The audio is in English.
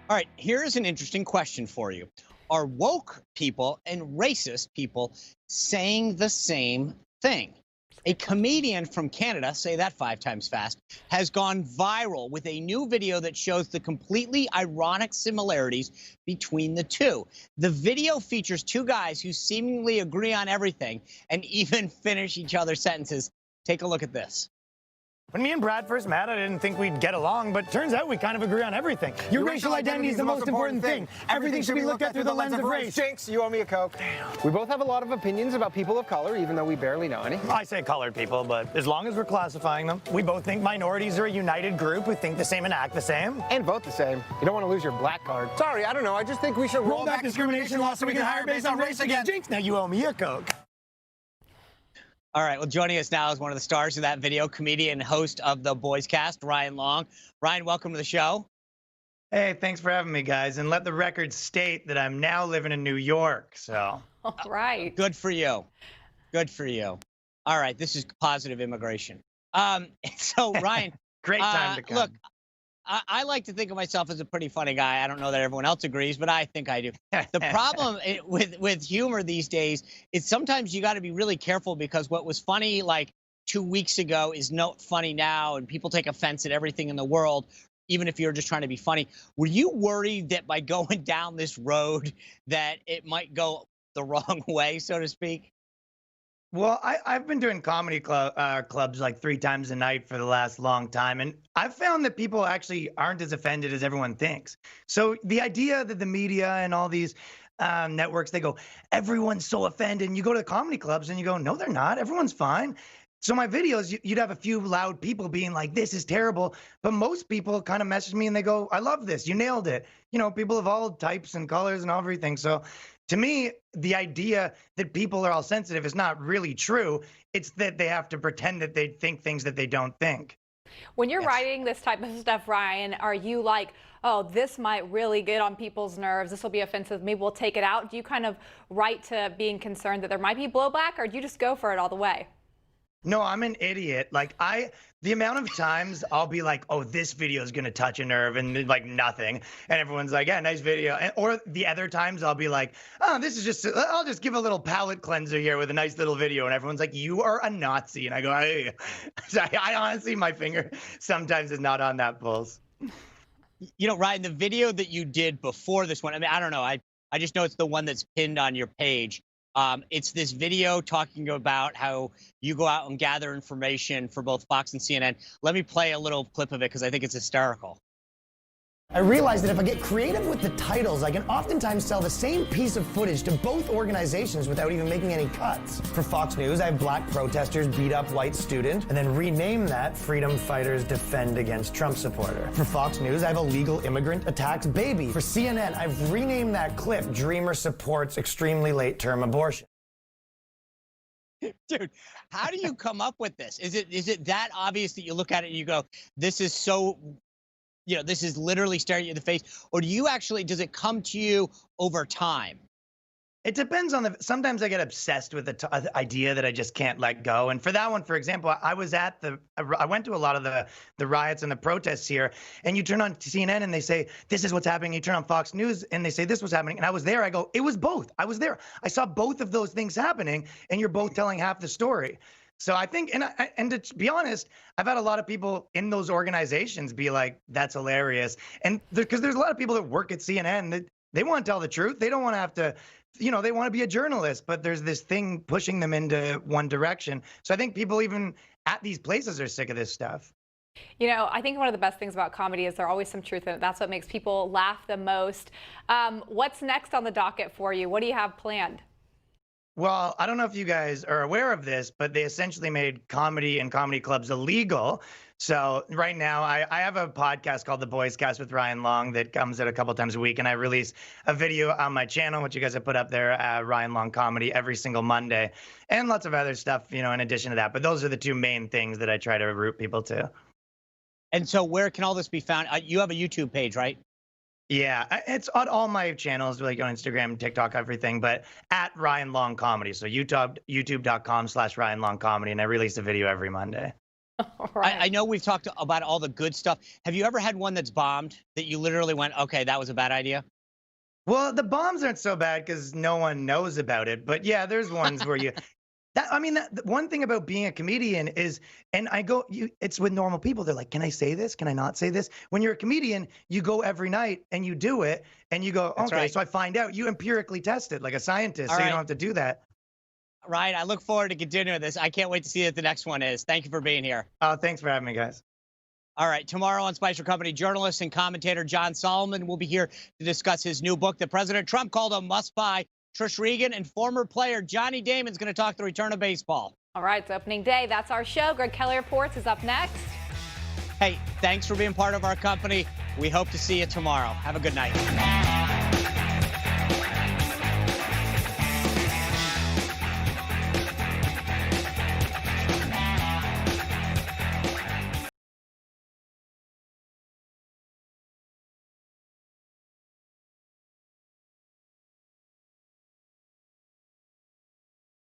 All right, here's an interesting question for you. Are woke people and racist people saying the same thing? A Good question. comedian from Canada, say that 5 times fast, has gone viral with a new video that shows the completely ironic similarities between the two. The video features two guys who seemingly agree on everything and even finish each other's sentences. Take a look at this. When me and Brad first met, I didn't think we'd get along, but turns out we kind of agree on everything. Your racial identity is the most important thing. Everything should be looked at through the lens of race. Jinx, you owe me a Coke. We both have a lot of opinions about people of color, even though we barely know any. I say colored people, but as long as we're classifying them, we both think minorities are a united group who think the same and act the same. And vote the same. You don't want to lose your black card. Sorry, I don't know. I just think we should Roll back discrimination laws so we can hire based on race again. Jinx, now you owe me a Coke. All right, well, joining us now is one of the stars of that video, comedian and host of the Boys Cast, Ryan Long. Ryan, welcome to the show. Hey, thanks for having me, guys. And let the record state that I'm now living in New York, so. All right. Good for you. Good for you. All right, this is positive immigration. So, Ryan. Great time to come. Look, I like to think of myself as a pretty funny guy. I don't know that everyone else agrees, but I think I do. The problem with humor these days is sometimes you got to be really careful because what was funny like 2 weeks ago is not funny now, and people take offense at everything in the world, even if you're just trying to be funny. Were you worried that by going down this road that it might go the wrong way, so to speak? Well, I've been doing comedy clubs like 3 times a night for the last long time, and I've found that people actually aren't as offended as everyone thinks. So the idea that the media and all these networks, they go, everyone's so offended, and you go to the comedy clubs and you go, no, they're not. Everyone's fine. So my videos, you'd have a few loud people being like, this is terrible. But most people kind of message me and they go, I love this. You nailed it. You know, people of all types and colors and everything. So to me, the idea that people are all sensitive is not really true. It's that they have to pretend that they think things that they don't think. When you're writing this type of stuff, Ryan, are you like, oh, this might really get on people's nerves, this will be offensive, maybe we'll take it out? Do you kind of write to being concerned that there might be blowback, or do you just go for it all the way? No, I'm an idiot. Like the amount of times I'll be like, oh, this video is going to touch a nerve, and like nothing. And everyone's like, yeah, nice video. Or the other times I'll be like, oh, this is just, I'll just give a little palate cleanser here with a nice little video. And everyone's like, you are a Nazi. And I go, hey. So I honestly, my finger sometimes is not on that pulse. You know, Ryan, the video that you did before this one, I mean, I don't know. I just know it's the one that's pinned on your page. It's this video talking about how you go out and gather information for both Fox and CNN. Let me play a little clip of it because I think it's hysterical. I realized that if I get creative with the titles, I can oftentimes sell the same piece of footage to both organizations without even making any cuts. For Fox News, I have black protesters beat up white student, and then rename that Freedom Fighters Defend Against Trump Supporter. For Fox News, I have illegal immigrant attacks baby. For CNN, I've renamed that clip Dreamer Supports Extremely Late Term Abortion. Dude, how do you come up with this? Is it that obvious that you look at it and you go, this is so, you know, this is literally staring you in the face? Or do you actually, does it come to you over time? It depends on sometimes I get obsessed with the idea that I just can't let go. And for that one, for example, I went to a lot of the riots and the protests here, and you turn on CNN and they say, this is what's happening. You turn on Fox News and they say this was happening. And I was there. I go, it was both. I was there. I saw both of those things happening, and you're both telling half the story. So I think, and to be honest, I've had a lot of people in those organizations be like, that's hilarious. And because there's a lot of people that work at CNN that they want to tell the truth. They don't want to have to, you know, they want to be a journalist, but there's this thing pushing them into one direction. So I think people even at these places are sick of this stuff. You know, I think one of the best things about comedy is there's always some truth in it. That's what makes people laugh the most. What's next on the docket for you? What do you have planned? Well, I don't know if you guys are aware of this, but they essentially made comedy and comedy clubs illegal. So right now I have a podcast called The Boys Cast with Ryan Long that comes out a couple times a week. And I release a video on my channel, which you guys have put up there, Ryan Long Comedy, every single Monday, and lots of other stuff, you know, in addition to that. But those are the two main things that I try to root people to. And so where can all this be found? You have a YouTube page, right? Yeah, it's on all my channels, like on Instagram, TikTok, everything, but at Ryan Long Comedy. So YouTube.com/Ryan Long Comedy. And I release a video every Monday. Right. I know we've talked about all the good stuff. Have you ever had one that's bombed that you literally went, okay, that was a bad idea? Well, the bombs aren't so bad because no one knows about it. But yeah, there's ones where you. The one thing about being a comedian is, and it's with normal people. They're like, can I say this? Can I not say this? When you're a comedian, you go every night and you do it, and you go, That's okay, right. so I find out. You empirically test it like a scientist, so you don't have to do that. Right. I look forward to continuing this. I can't wait to see what the next one is. Thank you for being here. Oh, thanks for having me, guys. All right. Tomorrow on Spicer Company, journalist and commentator John Solomon will be here to discuss his new book that President Trump called a must-buy. Trish Regan and former player Johnny Damon's going to talk the return of baseball. All right, it's opening day. That's our show. Greg Kelly Reports is up next. Hey, thanks for being part of our company. We hope to see you tomorrow. Have a good night.